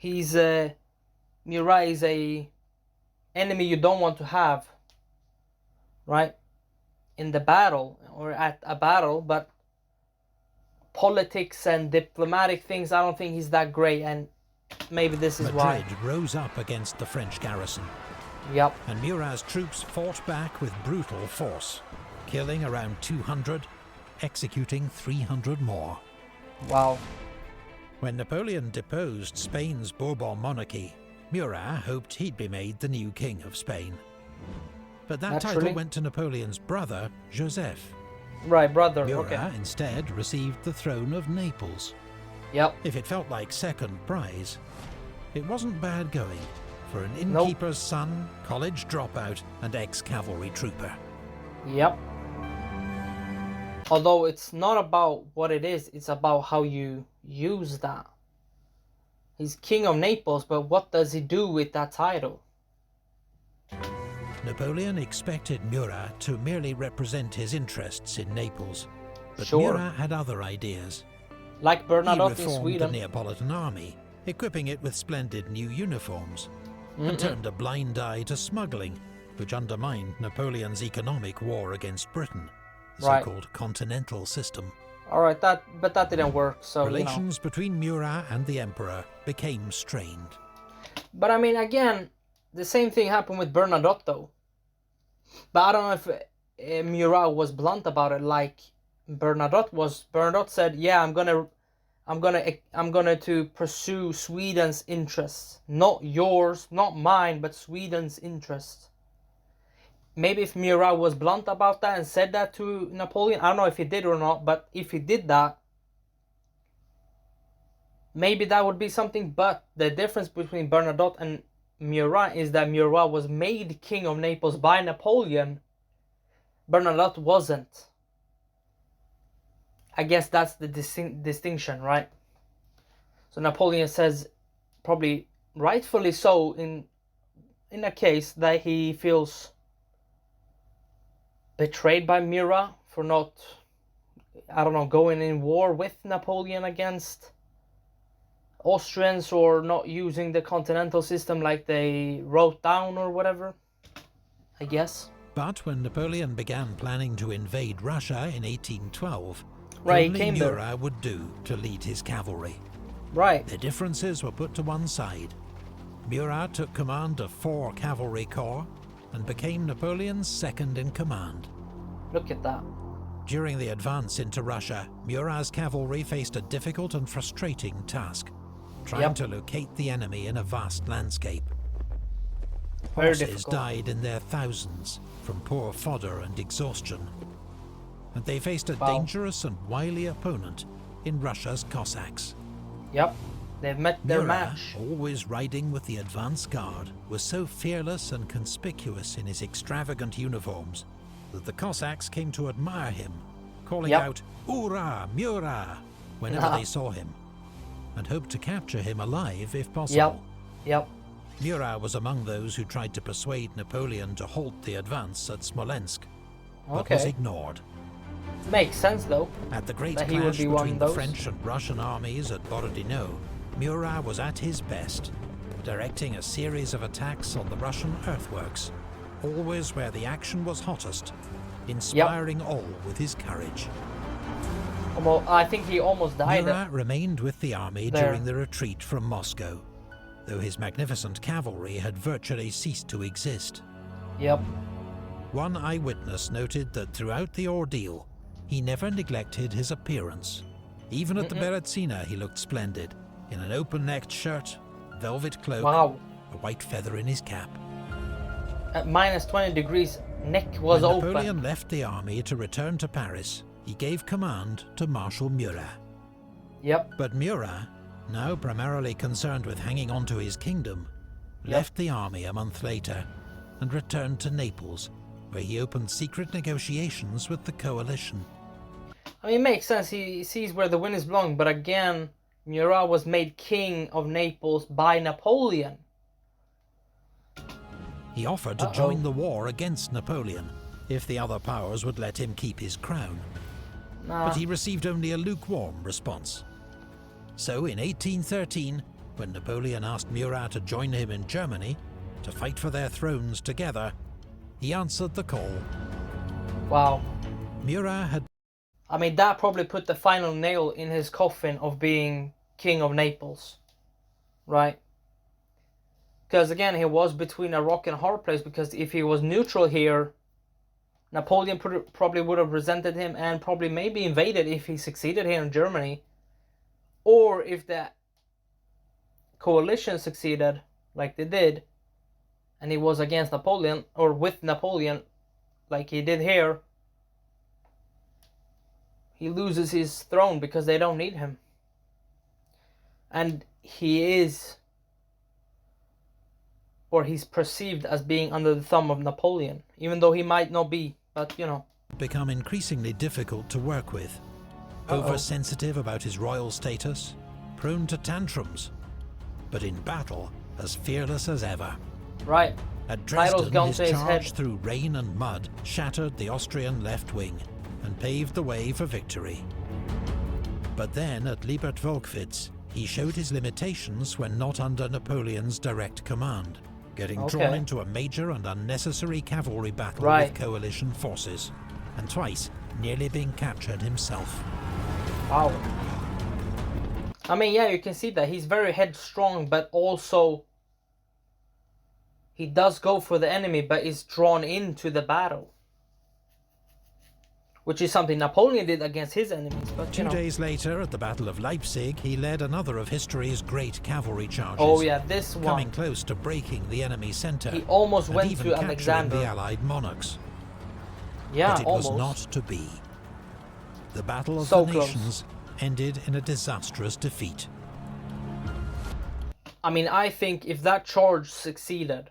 Murat is a enemy you don't want to have, right? In the battle, or at a battle, but politics and diplomatic things, I don't think he's that great, and maybe this is why. Madrid rose up against the French garrison. And Murat's troops fought back with brutal force, killing around 200, executing 300 more. Wow. When Napoleon deposed Spain's Bourbon monarchy, Murat hoped he'd be made the new king of Spain. But that title went to Napoleon's brother, Joseph. Right, brother, Murat instead received the throne of Naples. If it felt like second prize, it wasn't bad going for an innkeeper's son, college dropout, and ex-cavalry trooper. Although it's not about what it is, it's about how you use that. He's king of Naples, but what does he do with that title? Napoleon expected Murat to merely represent his interests in Naples, but Murat had other ideas. Like Bernadotte in Sweden. He reformed the Neapolitan army, equipping it with splendid new uniforms, and turned a blind eye to smuggling, which undermined Napoleon's economic war against Britain, the so-called continental system. Alright, but that didn't work, so relations between Murat and the emperor became strained. But I mean, again, the same thing happened with Bernadotte, though. But I don't know if Murat was blunt about it, like Bernadotte was. Bernadotte said, "Yeah, I'm gonna to pursue Sweden's interests, not yours, not mine, but Sweden's interests." Maybe if Murat was blunt about that and said that to Napoleon, I don't know if he did or not, but if he did that, maybe that would be something. But the difference between Bernadotte and Murat is that Murat was made king of Naples by Napoleon. Bernadotte wasn't. I guess that's the distinction, right? So Napoleon says, probably rightfully so, in a case that he feels betrayed by Murat for not, I don't know, going in war with Napoleon against Austrians, or not using the continental system like they wrote down or whatever, I guess. But when Napoleon began planning to invade Russia in 1812, only Murat would do to lead his cavalry. The differences were put to one side. Murat took command of 4 cavalry corps and became Napoleon's second in command. Look at that. During the advance into Russia, Murat's cavalry faced a difficult and frustrating task, trying to locate the enemy in a vast landscape. Very Horses difficult. died in their thousands from poor fodder and exhaustion, and they faced a Wow. dangerous and wily opponent in Russia's Cossacks. Yep, they've met their Murat, match. always riding with the advance guard, was so fearless and conspicuous in his extravagant uniforms that the Cossacks came to admire him, calling out "Ura, Murat" whenever they saw him, and hoped to capture him alive if possible. Yep. Murat was among those who tried to persuade Napoleon to halt the advance at Smolensk, but was ignored. Makes sense though. At the great that he would clash be one between of the those. French and Russian armies at Borodino, Murat was at his best, directing a series of attacks on the Russian earthworks, always where the action was hottest, inspiring all with his courage. I think he almost died. Murat remained with the army there. during the retreat from Moscow, though his magnificent cavalry had virtually ceased to exist. Yep. One eyewitness noted that throughout the ordeal, he never neglected his appearance. Even at the Berezina he looked splendid, in an open-necked shirt, velvet cloak, a white feather in his cap. At minus 20 degrees, neck was when open. Napoleon left the army to return to Paris, he gave command to Marshal Murat. Yep. But Murat, now primarily concerned with hanging on to his kingdom, left the army a month later and returned to Naples, where he opened secret negotiations with the coalition. I mean, it makes sense. He sees where the wind is blowing, but again, Murat was made king of Naples by Napoleon. He offered to join the war against Napoleon if the other powers would let him keep his crown. But he received only a lukewarm response. So in 1813, when Napoleon asked Murat to join him in Germany to fight for their thrones together, he answered the call. Wow. Murat had... I mean, that probably put the final nail in his coffin of being king of Naples. Right? Because again, he was between a rock and a hard place, because if he was neutral here, Napoleon probably would have resented him and probably maybe invaded if he succeeded here in Germany. Or if the coalition succeeded, like they did, and he was against Napoleon, or with Napoleon, like he did here, he loses his throne because they don't need him. And he is, or he's perceived as being under the thumb of Napoleon, even though he might not be, but you know. become increasingly difficult to work with. Oversensitive about his royal status, prone to tantrums, but in battle as fearless as ever. Right. At Title's Dresden, gone his to his charge head. through rain and mud shattered the Austrian left wing and paved the way for victory. But then at Liebert-Volkwitz, he showed his limitations when not under Napoleon's direct command, getting drawn into a major and unnecessary cavalry battle with coalition forces, and twice nearly being captured himself. Wow. I mean, yeah, you can see that he's very headstrong, but also he does go for the enemy, but is drawn into the battle, which is something Napoleon did against his enemies. But 2 days later, at the Battle of Leipzig, he led another of history's great cavalry charges. Oh yeah, this one. Coming close to breaking the enemy centre. He almost and went even to capturing Alexander. the Allied monarchs. Yeah, but it almost. was not to be. The Battle of So the close. Nations ended in a disastrous defeat. I mean, I think if that charge succeeded,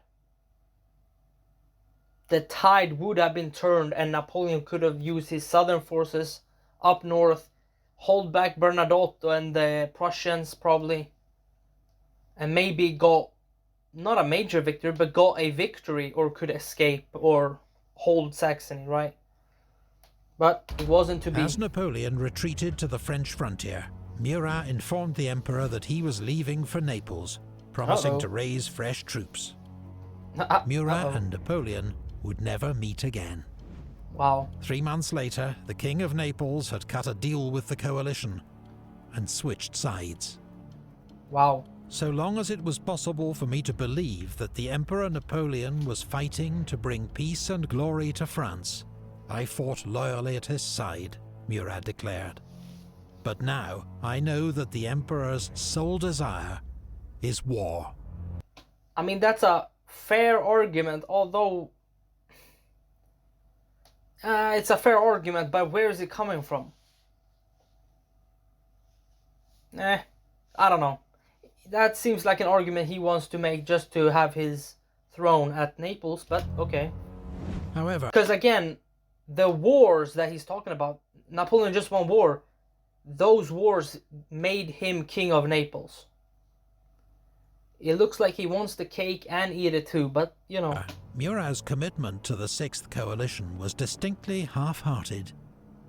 the tide would have been turned and Napoleon could have used his southern forces up north, hold back Bernadotte and the Prussians probably, and maybe got, not a major victory, but got a victory, or could escape or hold Saxony, right? But it wasn't to be. As Napoleon retreated to the French frontier, Murat informed the Emperor that he was leaving for Naples, promising to raise fresh troops. Murat and Napoleon would never meet again. Wow. 3 months later, the King of Naples had cut a deal with the coalition and switched sides. Wow. So long as it was possible for me to believe that the Emperor Napoleon was fighting to bring peace and glory to France, I fought loyally at his side, Murat declared. But now I know that the Emperor's sole desire is war. I mean, that's a fair argument, although it's a fair argument, but where is it coming from? I don't know. That seems like an argument he wants to make just to have his throne at Naples, but okay. However, because again, the wars that he's talking about, Napoleon just won war. Those wars made him king of Naples. It looks like he wants the cake and eat it too, but you know. Murat's commitment to the Sixth Coalition was distinctly half-hearted.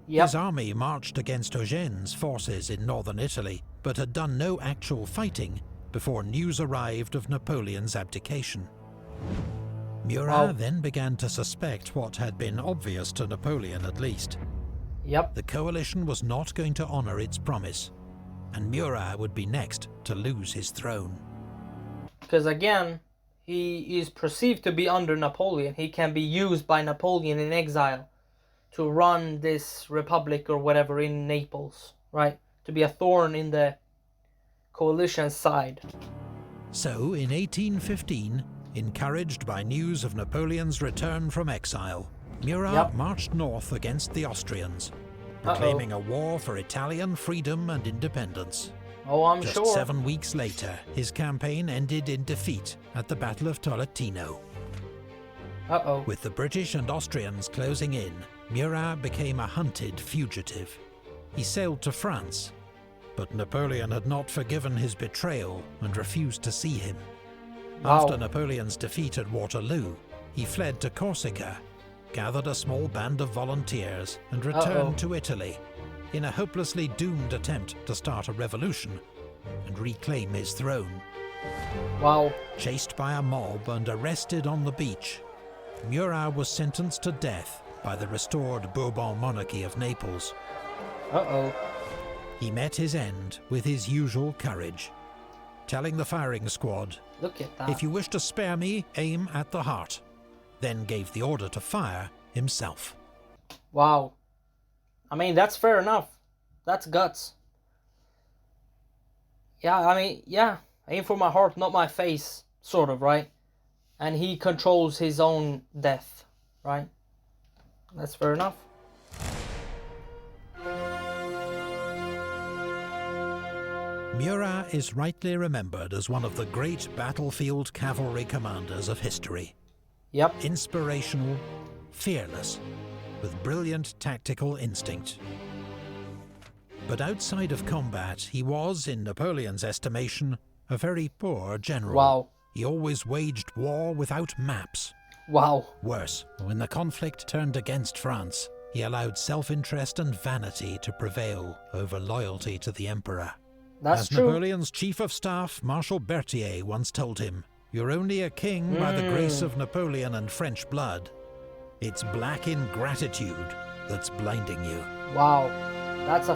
Yep. His army marched against Eugene's forces in northern Italy, but had done no actual fighting before news arrived of Napoleon's abdication. Murat then began to suspect what had been obvious to Napoleon at least. Yep. The coalition was not going to honour its promise, and Murat would be next to lose his throne. Because again, he is perceived to be under Napoleon. He can be used by Napoleon in exile to run this republic or whatever in Naples, right? To be a thorn in the coalition's side. So, in 1815, encouraged by news of Napoleon's return from exile, Murat marched north against the Austrians, proclaiming a war for Italian freedom and independence. Oh, I'm Just sure. 7 weeks later, his campaign ended in defeat at the Battle of Tolentino. With the British and Austrians closing in, Murat became a hunted fugitive. He sailed to France, but Napoleon had not forgiven his betrayal and refused to see him. After Napoleon's defeat at Waterloo, he fled to Corsica, gathered a small band of volunteers and returned to Italy in a hopelessly doomed attempt to start a revolution and reclaim his throne. Chased by a mob and arrested on the beach, Murat was sentenced to death by the restored Bourbon monarchy of Naples. He met his end with his usual courage, telling the firing squad, "Look at that. If you wish to spare me, aim at the heart," then gave the order to fire himself. Wow. I mean, that's fair enough. That's guts. Yeah, I mean, yeah. Aim for my heart, not my face, sort of, right? And he controls his own death, right? That's fair enough. Murat is rightly remembered as one of the great battlefield cavalry commanders of history. Yep. Inspirational, fearless, with brilliant tactical instinct. But outside of combat, he was, in Napoleon's estimation, a very poor general. Wow. He always waged war without maps. Wow. Worse, when the conflict turned against France, he allowed self-interest and vanity to prevail over loyalty to the emperor. That's true. Napoleon's chief of staff, Marshal Berthier, once told him, "You're only a king by the grace of Napoleon and French blood. It's black ingratitude that's blinding you." Wow. That's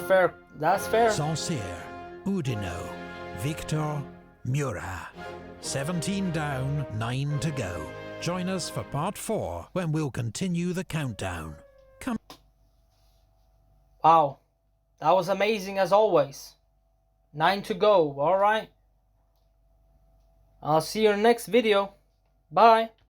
fair. Saint-Cyr, Oudinot, Victor, Murat. 17 down, 9 to go. Join us for part 4 when we'll continue the countdown. Wow. That was amazing as always. 9 to go. Alright. I'll see you in the next video. Bye.